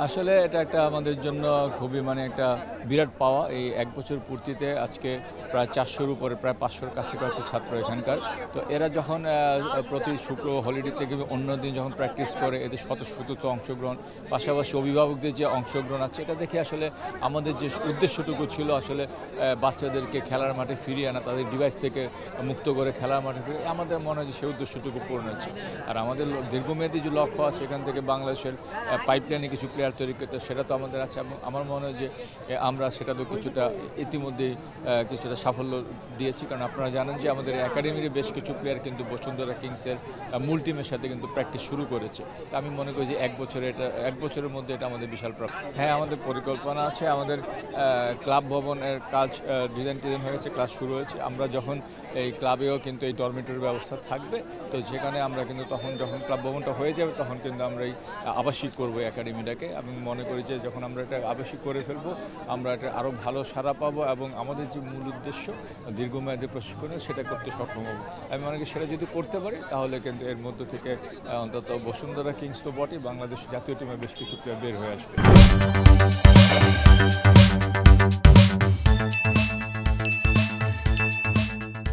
আসলে এটা একটা আমাদের জন্য খুবই একটা বিরাট পাওয়া। এই ১ বছর পূর্তিতে আজকে প্রায় ৪০০-র উপরে, প্রায় ৫০০-র কাছাকাছি ছাত্র এখানকার। তো এরা যখন প্রতি শুক্র হলিডে থেকে অন্য দিন যখন প্র্যাকটিস করে, এদের স্বতঃস্ফূর্ত অংশগ্রহণ, পাশাপাশি অভিভাবকদের যে অংশগ্রহণ আছে, এটা দেখে আসলে আমাদের যে উদ্দেশ্যটুকু ছিল আসলে বাচ্চাদেরকে খেলার মাঠে ফিরিয়ে আনা, তাদের ডিভাইস থেকে মুক্ত করে খেলার মাঠে ফিরিয়ে, আমাদের মনে হয় যে সেই উদ্দেশ্যটুকু পূরণ হচ্ছে। আর আমাদের দীর্ঘমেয়াদী যে লক্ষ্য আছে এখান থেকে বাংলাদেশের পাইপলাইনে কিছু প্লেয়ার তৈরি করতে, সেটা তো আমাদের আছে এবং আমার মনে হয় যে আমরা সেটাতে কিছুটা ইতিমধ্যেই কিছুটা সাফল্য দিয়েছি। কারণ আপনারা জানেন যে আমাদের একাডেমির বেশ কিছু প্লেয়ার কিন্তু বসুন্ধরা কিংসের মূল টিমের সাথে কিন্তু প্র্যাকটিস শুরু করেছে। আমি মনে করি যে ১ বছরের মধ্যে এটা আমাদের বিশাল প্রাপ্তি। হ্যাঁ, আমাদের পরিকল্পনা আছে। আমাদের ক্লাব ভবনের কাজ ডিজাইন হয়ে গেছে, ক্লাস শুরু হয়েছে। আমরা যখন এই ক্লাবেও কিন্তু এই ডরমিটরির ব্যবস্থা থাকবে, তো সেখানে আমরা কিন্তু তখন যখন ক্লাব ভবনটা হয়ে যাবে তখন কিন্তু আমরা এই আবাসিক করবো একাডেমিটাকে। আমি মনে করি যে যখন আমরা এটা আবাসিক করে ফেলবো, আমরা এটা আরও ভালো সাড়া পাবো এবং আমাদের যে মূল উদ্দেশ্য দীর্ঘমেয়াদী প্রশিক্ষণে, সেটা করতে সক্ষম হবো। আমি মনে করি সেটা যদি করতে পারি তাহলে কিন্তু এর মধ্য থেকে অন্তত বসুন্ধরা কিংস তো বটেই, বাংলাদেশ জাতীয় টিমে বেশ কিছু প্লেয়ার বের হয়ে আসবে।